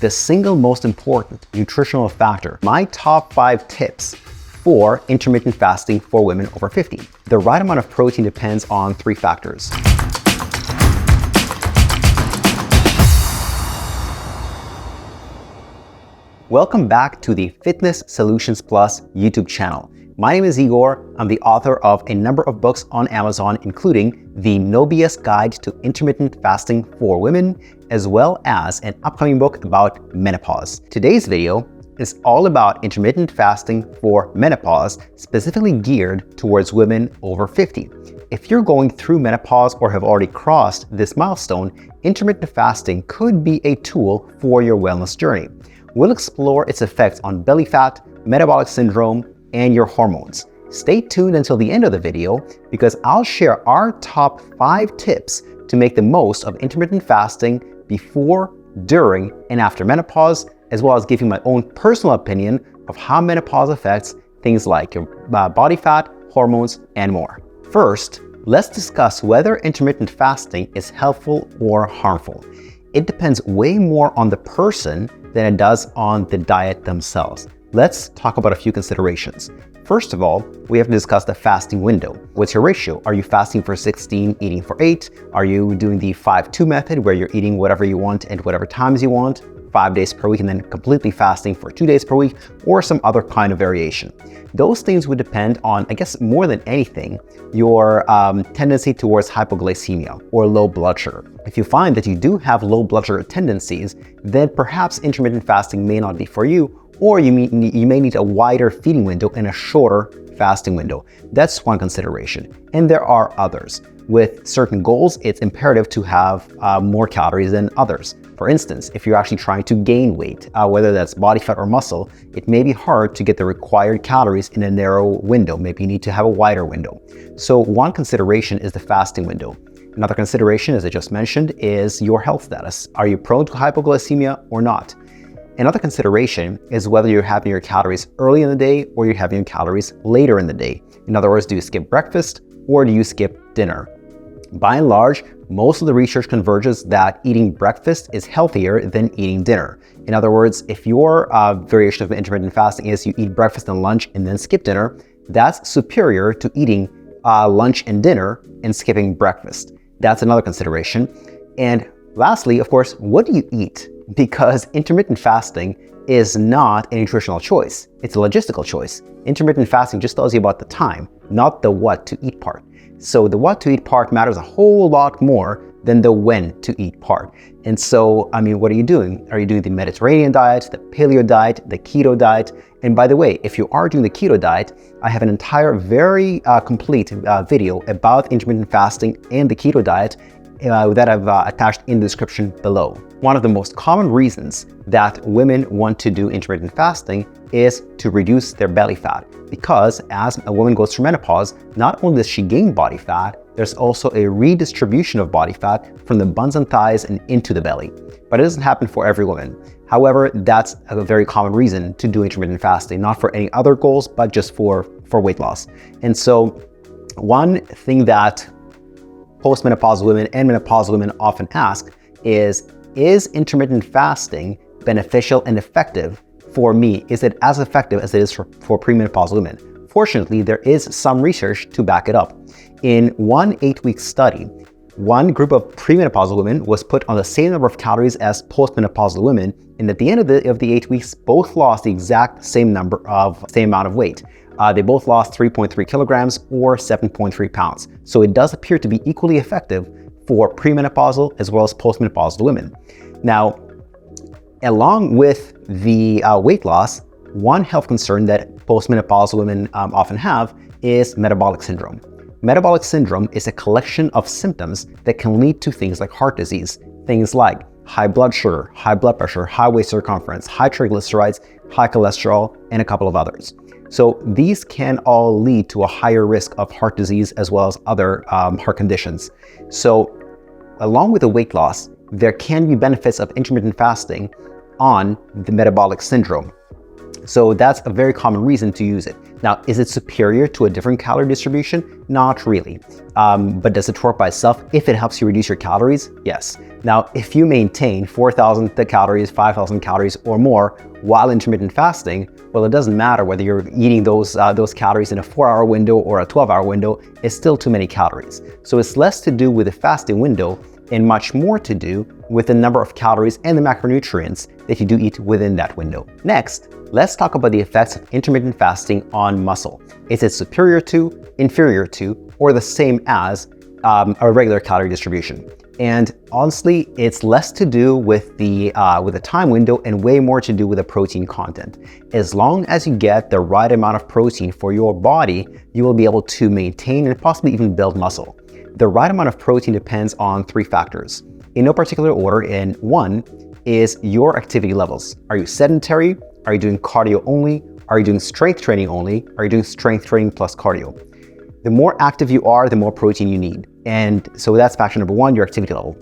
the single most important nutritional factor. My top 5 tips for intermittent fasting for women over 50. The right amount of protein depends on 3 factors. Welcome back to the Fitness Solutions Plus YouTube channel. My name is Igor. I'm the author of a number of books on Amazon, including the No BS Guide to Intermittent Fasting for Women, as well as an upcoming book about menopause. Today's video is all about intermittent fasting for menopause, specifically geared towards women over 50. If you're going through menopause or have already crossed this milestone, intermittent fasting could be a tool for your wellness journey. We'll explore its effects on belly fat, metabolic syndrome, and your hormones. Stay tuned until the end of the video because I'll share our top 5 tips to make the most of intermittent fasting before, during, and after menopause, as well as giving my own personal opinion of how menopause affects things like your body fat, hormones, and more. First, let's discuss whether intermittent fasting is helpful or harmful. It depends way more on the person than it does on the diet themselves. Let's talk about a few considerations. First of all, we have to discuss the fasting window. What's your ratio? Are you fasting for 16, eating for 8? Are you doing the 5-2 method where you're eating whatever you want and whatever times you want, 5 days per week, and then completely fasting for 2 days per week, or some other kind of variation? Those things would depend on, I guess more than anything, your tendency towards hypoglycemia or low blood sugar. If you find that you do have low blood sugar tendencies, then perhaps intermittent fasting may not be for you, or you may need a wider feeding window and a shorter fasting window. That's one consideration. And there are others. With certain goals, it's imperative to have more calories than others. For instance, if you're actually trying to gain weight, whether that's body fat or muscle, it may be hard to get the required calories in a narrow window. Maybe you need to have a wider window. So one consideration is the fasting window. Another consideration, as I just mentioned, is your health status. Are you prone to hypoglycemia or not? Another consideration is whether you're having your calories early in the day or you're having your calories later in the day. In other words, do you skip breakfast or do you skip dinner? By and large, most of the research converges that eating breakfast is healthier than eating dinner. In other words, if your variation of intermittent fasting is you eat breakfast and lunch and then skip dinner, that's superior to eating lunch and dinner and skipping breakfast. That's another consideration. And lastly, of course, what do you eat? Because intermittent fasting is not a nutritional choice. It's a logistical choice. Intermittent fasting just tells you about the time, not the what to eat part. So the what to eat part matters a whole lot more than the when to eat part. And so, what are you doing? Are you doing the Mediterranean diet, the paleo diet, the keto diet? And by the way, if you are doing the keto diet, I have an entire very complete video about intermittent fasting and the keto diet that I've attached in the description below. One of the most common reasons that women want to do intermittent fasting is to reduce their belly fat, because as a woman goes through menopause, not only does she gain body fat, there's also a redistribution of body fat from the buns and thighs and into the belly. But it doesn't happen for every woman. However, that's a very common reason to do intermittent fasting, not for any other goals, but just for weight loss. And so one thing that postmenopausal women and menopausal women often ask is intermittent fasting beneficial and effective for me? Is it as effective as it is for premenopausal women? Fortunately, there is some research to back it up. In one 8-week study, one group of premenopausal women was put on the same number of calories as postmenopausal women, and at the end of the 8 weeks, both lost the exact same amount of weight. They both lost 3.3 kilograms or 7.3 pounds. So it does appear to be equally effective for premenopausal as well as postmenopausal women. Now, along with the weight loss, one health concern that postmenopausal women often have is metabolic syndrome. Metabolic syndrome is a collection of symptoms that can lead to things like heart disease, things like high blood sugar, high blood pressure, high waist circumference, high triglycerides, high cholesterol, and a couple of others. So these can all lead to a higher risk of heart disease as well as other heart conditions. So along with the weight loss, there can be benefits of intermittent fasting on the metabolic syndrome. So that's a very common reason to use it. Now, is it superior to a different calorie distribution? Not really. But does it work by itself if it helps you reduce your calories? Yes. Now, if you maintain 4,000 calories, 5,000 calories or more while intermittent fasting, well, it doesn't matter whether you're eating those calories in a 4-hour window or a 12-hour window, it's still too many calories. So it's less to do with the fasting window and much more to do with the number of calories and the macronutrients that you do eat within that window. Next, let's talk about the effects of intermittent fasting on muscle. Is it superior to, inferior to, or the same as a regular calorie distribution? And honestly, it's less to do with the time window and way more to do with the protein content. As long as you get the right amount of protein for your body, you will be able to maintain and possibly even build muscle. The right amount of protein depends on 3 factors, in no particular order, and one is your activity levels. Are you sedentary? Are you doing cardio only? Are you doing strength training only? Are you doing strength training plus cardio? The more active you are, the more protein you need. And so that's factor number 1, your activity level.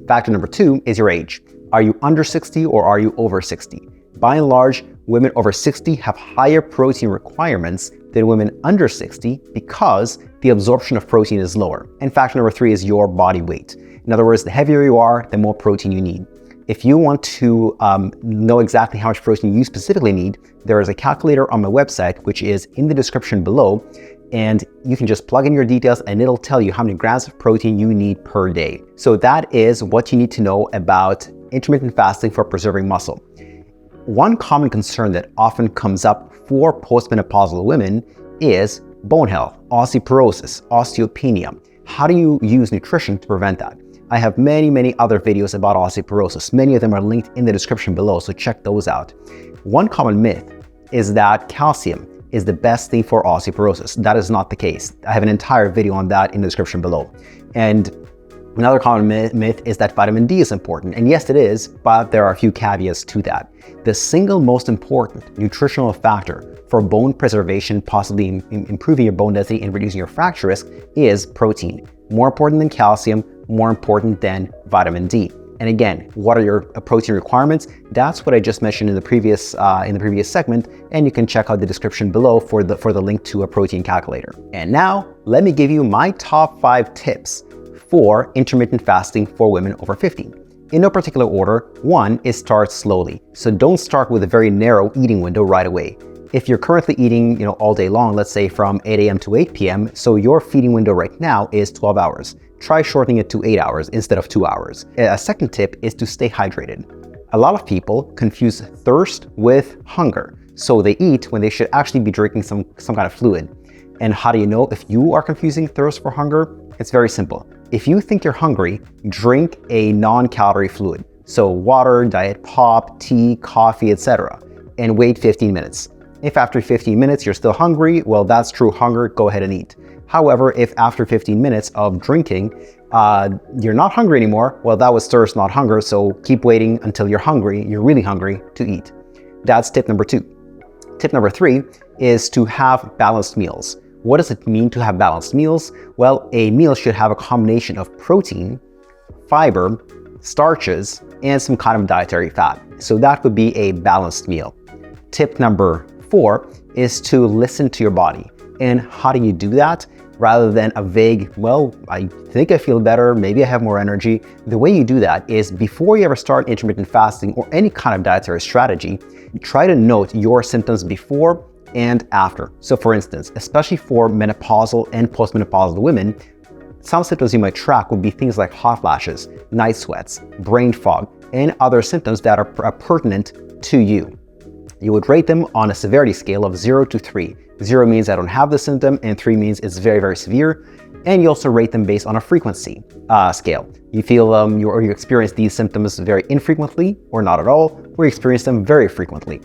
Factor number 2 is your age. Are you under 60 or are you over 60? By and large, women over 60 have higher protein requirements than women under 60 because the absorption of protein is lower. And factor number 3 is your body weight. In other words, the heavier you are, the more protein you need. If you want to know exactly how much protein you specifically need, there is a calculator on my website, which is in the description below, and you can just plug in your details and it'll tell you how many grams of protein you need per day. So that is what you need to know about intermittent fasting for preserving muscle. One common concern that often comes up for postmenopausal women is bone health, osteoporosis, osteopenia. How do you use nutrition to prevent that? I have many other videos about osteoporosis. Many of them are linked in the description below, so check those out. One common myth is that calcium is the best thing for osteoporosis. That is not the case. I have an entire video on that in the description below. And another common myth is that vitamin D is important. And yes, it is, but there are a few caveats to that. The single most important nutritional factor for bone preservation, possibly improving your bone density and reducing your fracture risk, is protein. More important than calcium, more important than vitamin D. And again, what are your protein requirements? That's what I just mentioned in the previous segment, and you can check out the description below for the link to a protein calculator. And now, let me give you my top 5 tips for intermittent fasting for women over 50. In no particular order, 1 is start slowly. So don't start with a very narrow eating window right away. If you're currently eating, all day long, let's say from 8 a.m. to 8 p.m., so your feeding window right now is 12 hours. Try shortening it to 8 hours instead of 2 hours. A second tip is to stay hydrated. A lot of people confuse thirst with hunger. So they eat when they should actually be drinking some kind of fluid. And how do you know if you are confusing thirst for hunger? It's very simple. If you think you're hungry, drink a non-calorie fluid. So water, diet pop, tea, coffee, etc. And wait 15 minutes. If after 15 minutes you're still hungry, well, that's true hunger, go ahead and eat. However, if after 15 minutes of drinking, you're not hungry anymore, well, that was thirst, not hunger, so keep waiting until you're really hungry to eat. That's tip number 2. Tip number 3 is to have balanced meals. What does it mean to have balanced meals? Well, a meal should have a combination of protein, fiber, starches, and some kind of dietary fat. So that would be a balanced meal. Tip number 4 is to listen to your body. And how do you do that? Rather than a vague, well, I think I feel better, maybe I have more energy. The way you do that is before you ever start intermittent fasting or any kind of dietary strategy, try to note your symptoms before and after. So for instance, especially for menopausal and postmenopausal women, some symptoms you might track would be things like hot flashes, night sweats, brain fog, and other symptoms that are pertinent to you. You would rate them on a severity scale of 0 to 3. 0 means I don't have the symptom, and 3 means it's very severe. And you also rate them based on a frequency scale. You feel you experience these symptoms very infrequently or not at all, or you experience them very frequently.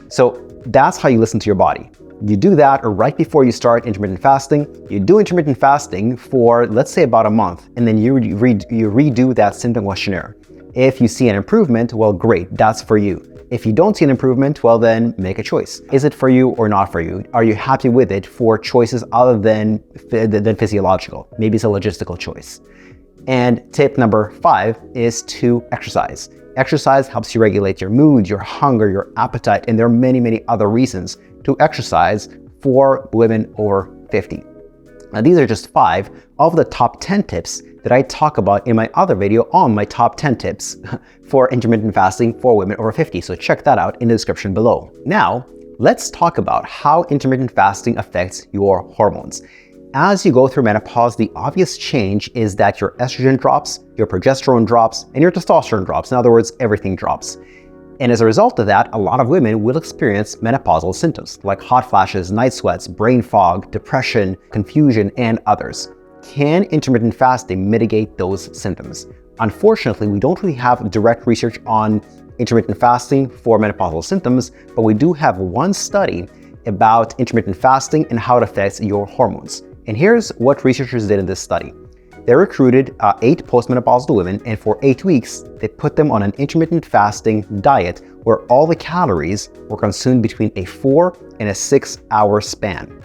So that's how you listen to your body. You do that right before you start intermittent fasting. You do intermittent fasting for, let's say, about a month, and then you redo that symptom questionnaire. If you see an improvement, well, great, that's for you. If you don't see an improvement, well then make a choice. Is it for you or not for you? Are you happy with it for choices other than physiological? Maybe it's a logistical choice. And tip number 5 is to exercise. Exercise helps you regulate your mood, your hunger, your appetite, and there are many, many other reasons to exercise for women over 50. Now, these are just 5 of the top 10 tips that I talk about in my other video on my top 10 tips for intermittent fasting for women over 50. So check that out in the description below. Now, let's talk about how intermittent fasting affects your hormones. As you go through menopause, the obvious change is that your estrogen drops, your progesterone drops, and your testosterone drops. In other words, everything drops. And as a result of that, a lot of women will experience menopausal symptoms like hot flashes, night sweats, brain fog, depression, confusion, and others. Can intermittent fasting mitigate those symptoms? Unfortunately, we don't really have direct research on intermittent fasting for menopausal symptoms, but we do have one study about intermittent fasting and how it affects your hormones. And here's what researchers did in this study. They recruited 8 postmenopausal women, and for 8 weeks, they put them on an intermittent fasting diet where all the calories were consumed between a 4 and a 6 hour span.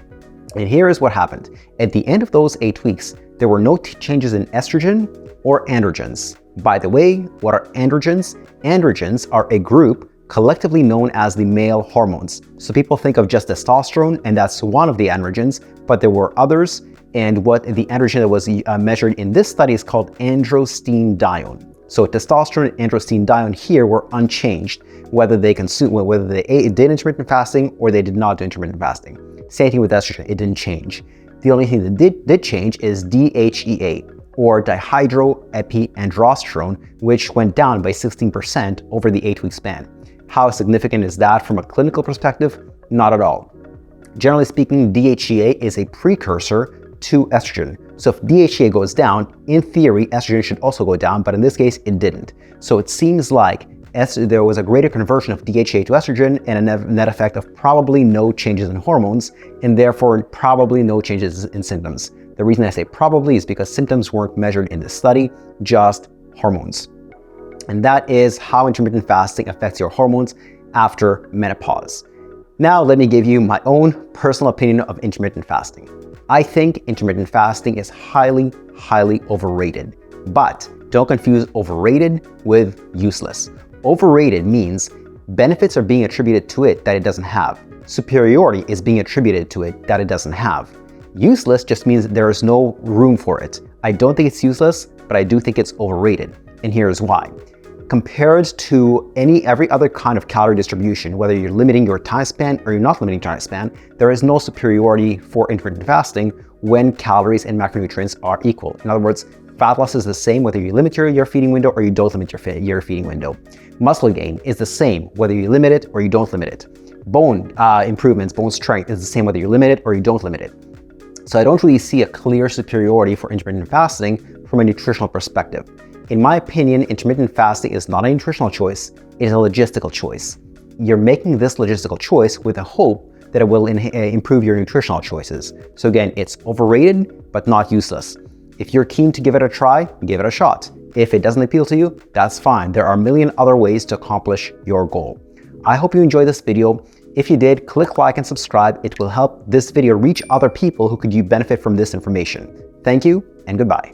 And here is what happened. At the end of those 8 weeks, there were no changes in estrogen or androgens. By the way, what are androgens? Androgens are a group collectively known as the male hormones. So people think of just testosterone, and that's one of the androgens, but there were others. And what the androgen that was measured in this study is called androstenedione. So testosterone and androstenedione here were unchanged, whether they did intermittent fasting or they did not do intermittent fasting. Same thing with estrogen, it didn't change. The only thing that did change is DHEA, or dihydroepiandrosterone, which went down by 16% over the 8-week span. How significant is that from a clinical perspective? Not at all. Generally speaking, DHEA is a precursor to estrogen. So if DHEA goes down, in theory, estrogen should also go down, but in this case, it didn't. So it seems like there was a greater conversion of DHEA to estrogen and a net effect of probably no changes in hormones, and therefore probably no changes in symptoms. The reason I say probably is because symptoms weren't measured in this study, just hormones. And that is how intermittent fasting affects your hormones after menopause. Now, let me give you my own personal opinion of intermittent fasting. I think intermittent fasting is highly, highly overrated. But don't confuse overrated with useless. Overrated means benefits are being attributed to it that it doesn't have. Superiority is being attributed to it that it doesn't have. Useless just means there is no room for it. I don't think it's useless, but I do think it's overrated. And here's why. Compared to every other kind of calorie distribution, whether you're limiting your time span or you're not limiting time span, there is no superiority for intermittent fasting when calories and macronutrients are equal. In other words, fat loss is the same whether you limit your feeding window or you don't limit your feeding window. Muscle gain is the same whether you limit it or you don't limit it. Bone improvements, bone strength is the same whether you limit it or you don't limit it. So I don't really see a clear superiority for intermittent fasting from a nutritional perspective. In my opinion, intermittent fasting is not a nutritional choice, it is a logistical choice. You're making this logistical choice with a hope that it will improve your nutritional choices. So again, it's overrated, but not useless. If you're keen to give it a try, give it a shot. If it doesn't appeal to you, that's fine. There are a million other ways to accomplish your goal. I hope you enjoyed this video. If you did, click like and subscribe. It will help this video reach other people who could benefit from this information. Thank you and goodbye.